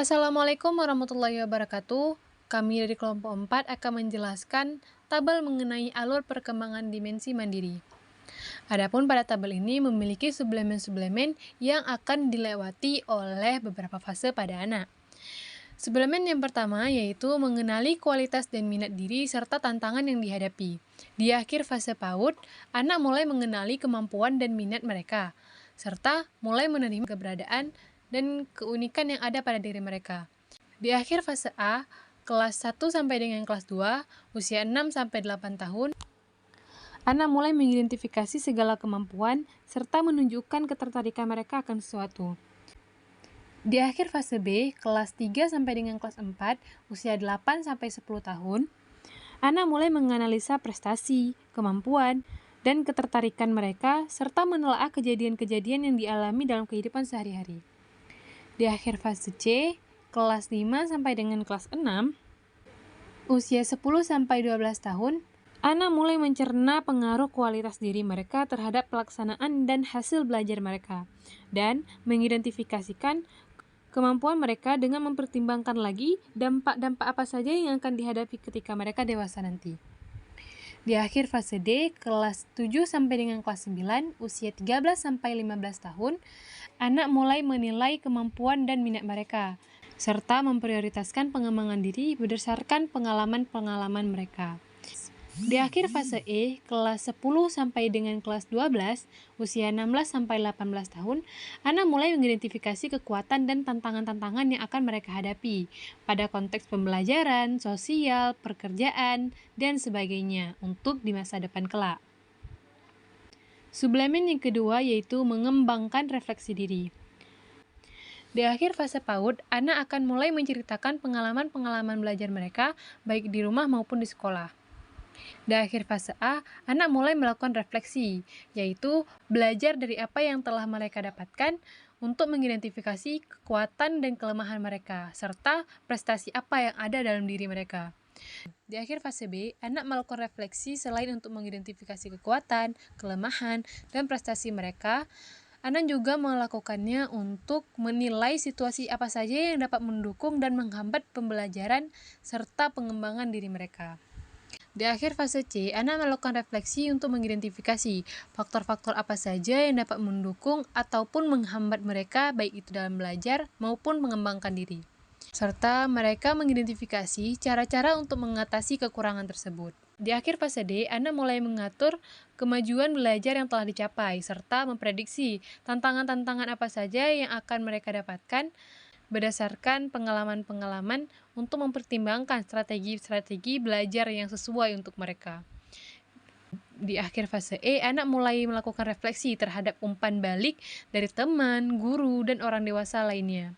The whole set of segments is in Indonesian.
Assalamualaikum warahmatullahi wabarakatuh. Kami dari kelompok 4 akan menjelaskan tabel mengenai alur perkembangan dimensi mandiri. Adapun pada tabel ini memiliki suplemen-suplemen yang akan dilewati oleh beberapa fase pada anak. Suplemen yang pertama yaitu mengenali kualitas dan minat diri serta tantangan yang dihadapi. Di akhir fase PAUD, anak mulai mengenali kemampuan dan minat mereka, serta mulai menerima keberadaan dan keunikan yang ada pada diri mereka. Di akhir fase A, kelas 1 sampai dengan kelas 2, usia 6 sampai 8 tahun, anak mulai mengidentifikasi segala kemampuan serta menunjukkan ketertarikan mereka akan sesuatu. Di akhir fase B, kelas 3 sampai dengan kelas 4, usia 8 sampai 10 tahun, anak mulai menganalisa prestasi, kemampuan, dan ketertarikan mereka serta menelaah kejadian-kejadian yang dialami dalam kehidupan sehari-hari. Di akhir fase C, kelas 5 sampai dengan kelas 6, usia 10 sampai 12 tahun, anak mulai mencerna pengaruh kualitas diri mereka terhadap pelaksanaan dan hasil belajar mereka, dan mengidentifikasikan kemampuan mereka dengan mempertimbangkan lagi dampak-dampak apa saja yang akan dihadapi ketika mereka dewasa nanti. Di akhir fase D, kelas 7 sampai dengan kelas 9, usia 13 sampai 15 tahun, anak mulai menilai kemampuan dan minat mereka, serta memprioritaskan pengembangan diri berdasarkan pengalaman-pengalaman mereka. Di akhir fase E, kelas 10 sampai dengan kelas 12, usia 16 sampai 18 tahun, anak mulai mengidentifikasi kekuatan dan tantangan-tantangan yang akan mereka hadapi pada konteks pembelajaran, sosial, pekerjaan, dan sebagainya untuk di masa depan kelak. Suplemen yang kedua yaitu mengembangkan refleksi diri. Di akhir fase PAUD, anak akan mulai menceritakan pengalaman-pengalaman belajar mereka baik di rumah maupun di sekolah. Di akhir fase A, anak mulai melakukan refleksi, yaitu belajar dari apa yang telah mereka dapatkan untuk mengidentifikasi kekuatan dan kelemahan mereka, serta prestasi apa yang ada dalam diri mereka. Di akhir fase B, anak melakukan refleksi selain untuk mengidentifikasi kekuatan, kelemahan, dan prestasi mereka, anak juga melakukannya untuk menilai situasi apa saja yang dapat mendukung dan menghambat pembelajaran serta pengembangan diri mereka. Di akhir fase C, anak melakukan refleksi untuk mengidentifikasi faktor-faktor apa saja yang dapat mendukung ataupun menghambat mereka baik itu dalam belajar maupun mengembangkan diri. Serta mereka mengidentifikasi cara-cara untuk mengatasi kekurangan tersebut. Di akhir fase D, anak mulai mengatur kemajuan belajar yang telah dicapai, serta memprediksi tantangan-tantangan apa saja yang akan mereka dapatkan berdasarkan pengalaman-pengalaman untuk mempertimbangkan strategi-strategi belajar yang sesuai untuk mereka. Di akhir fase E, anak mulai melakukan refleksi terhadap umpan balik dari teman, guru, dan orang dewasa lainnya,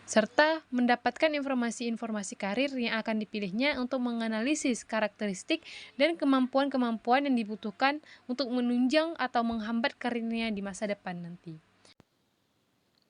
serta mendapatkan informasi-informasi karir yang akan dipilihnya untuk menganalisis karakteristik dan kemampuan-kemampuan yang dibutuhkan untuk menunjang atau menghambat karirnya di masa depan nanti.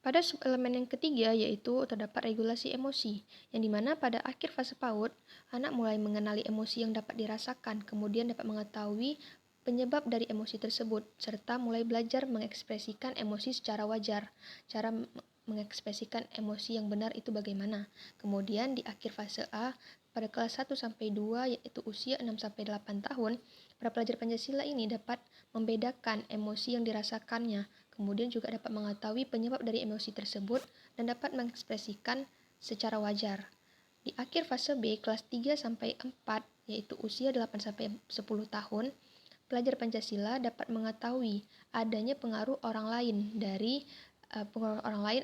Pada subelemen yang ketiga yaitu terdapat regulasi emosi, yang dimana pada akhir fase PAUD, anak mulai mengenali emosi yang dapat dirasakan, kemudian dapat mengetahui penyebab dari emosi tersebut, serta mulai belajar mengekspresikan emosi secara wajar. Cara mengekspresikan emosi yang benar itu bagaimana? Kemudian di akhir fase A, pada kelas 1 sampai 2 yaitu usia 6 sampai 8 tahun, para pelajar Pancasila ini dapat membedakan emosi yang dirasakannya, kemudian juga dapat mengetahui penyebab dari emosi tersebut dan dapat mengekspresikan secara wajar. Di akhir fase B, kelas 3 sampai 4, yaitu usia 8 sampai 10 tahun, pelajar Pancasila dapat mengetahui adanya pengaruh orang lain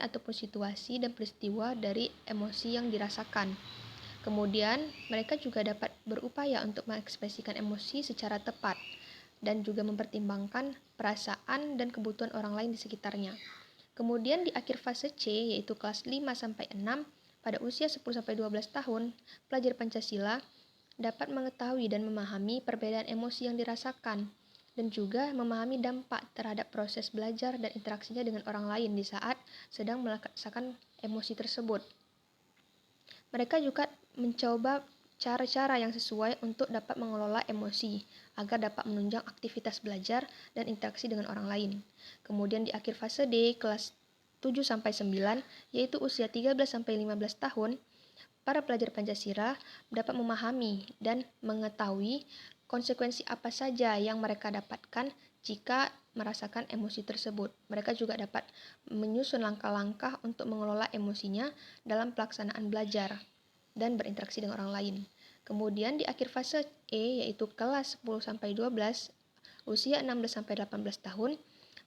ataupun situasi dan peristiwa dari emosi yang dirasakan. Kemudian, mereka juga dapat berupaya untuk mengekspresikan emosi secara tepat dan juga mempertimbangkan perasaan dan kebutuhan orang lain di sekitarnya. Kemudian di akhir fase C, yaitu kelas 5 sampai 6, pada usia 10 sampai 12 tahun, pelajar Pancasila dapat mengetahui dan memahami perbedaan emosi yang dirasakan dan juga memahami dampak terhadap proses belajar dan interaksinya dengan orang lain di saat sedang merasakan emosi tersebut. Mereka juga mencoba cara-cara yang sesuai untuk dapat mengelola emosi agar dapat menunjang aktivitas belajar dan interaksi dengan orang lain. Kemudian di akhir fase D, kelas 7-9, yaitu usia 13-15 tahun, para pelajar Pancasila dapat memahami dan mengetahui konsekuensi apa saja yang mereka dapatkan jika merasakan emosi tersebut. Mereka juga dapat menyusun langkah-langkah untuk mengelola emosinya dalam pelaksanaan belajar dan berinteraksi dengan orang lain. Kemudian di akhir fase E, yaitu kelas 10-12, usia 16-18 tahun,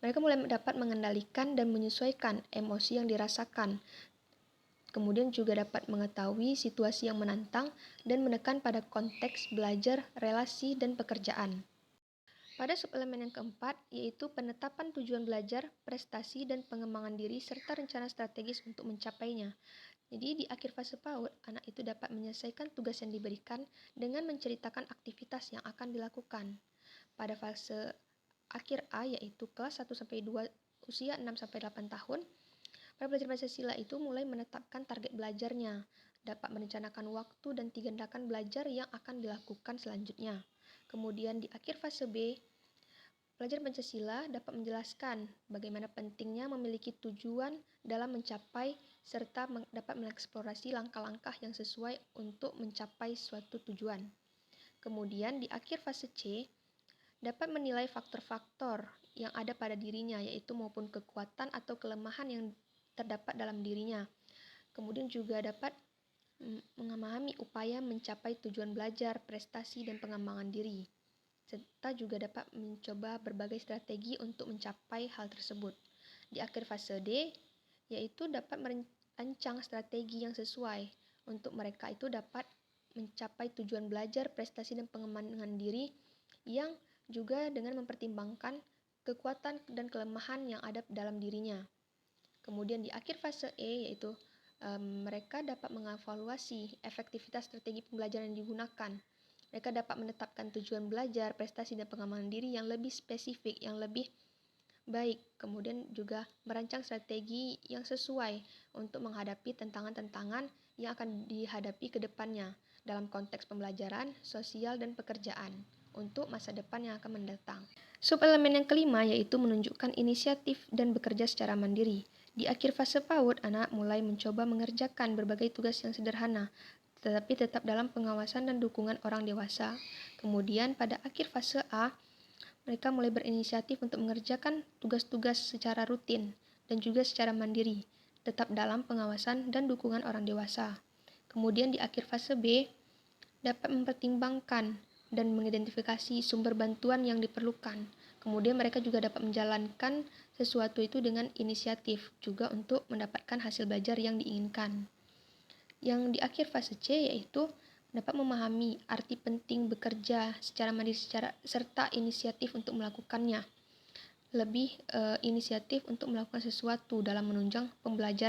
mereka mulai dapat mengendalikan dan menyesuaikan emosi yang dirasakan. Kemudian juga dapat mengetahui situasi yang menantang dan menekan pada konteks belajar, relasi, dan pekerjaan. Pada subelemen yang keempat, yaitu penetapan tujuan belajar, prestasi, dan pengembangan diri, serta rencana strategis untuk mencapainya. Jadi di akhir fase PAUD, anak itu dapat menyelesaikan tugas yang diberikan dengan menceritakan aktivitas yang akan dilakukan. Pada fase akhir A, yaitu kelas 1-2, usia 6-8 tahun, para pelajar Pancasila itu mulai menetapkan target belajarnya, dapat merencanakan waktu dan tindakan belajar yang akan dilakukan selanjutnya. Kemudian di akhir fase B, pelajar Pancasila dapat menjelaskan bagaimana pentingnya memiliki tujuan dalam mencapai serta dapat mengeksplorasi langkah-langkah yang sesuai untuk mencapai suatu tujuan. Kemudian di akhir fase C, dapat menilai faktor-faktor yang ada pada dirinya, yaitu maupun kekuatan atau kelemahan yang terdapat dalam dirinya. Kemudian juga dapat memahami upaya mencapai tujuan belajar, prestasi, dan pengembangan diri. Serta juga dapat mencoba berbagai strategi untuk mencapai hal tersebut. Di akhir fase D, yaitu dapat merancang strategi yang sesuai untuk mereka itu dapat mencapai tujuan belajar, prestasi, dan pengembangan diri yang juga dengan mempertimbangkan kekuatan dan kelemahan yang ada dalam dirinya. Kemudian di akhir fase E, yaitu mereka dapat mengevaluasi efektivitas strategi pembelajaran yang digunakan. Mereka dapat menetapkan tujuan belajar, prestasi, dan pengembangan diri yang lebih spesifik, yang lebih baik. Kemudian juga merancang strategi yang sesuai untuk menghadapi tantangan-tantangan yang akan dihadapi ke depannya dalam konteks pembelajaran, sosial, dan pekerjaan untuk masa depan yang akan mendatang. Subelemen yang kelima yaitu menunjukkan inisiatif dan bekerja secara mandiri. Di akhir fase PAUD, anak mulai mencoba mengerjakan berbagai tugas yang sederhana, tetapi tetap dalam pengawasan dan dukungan orang dewasa. Kemudian pada akhir fase A, mereka mulai berinisiatif untuk mengerjakan tugas-tugas secara rutin dan juga secara mandiri, tetap dalam pengawasan dan dukungan orang dewasa. Kemudian di akhir fase B, dapat mempertimbangkan dan mengidentifikasi sumber bantuan yang diperlukan. Kemudian mereka juga dapat menjalankan sesuatu itu dengan inisiatif juga untuk mendapatkan hasil belajar yang diinginkan. Yang di akhir fase C yaitu dapat memahami arti penting bekerja secara mandiri serta inisiatif untuk melakukannya. Lebih inisiatif untuk melakukan sesuatu dalam menunjang pembelajaran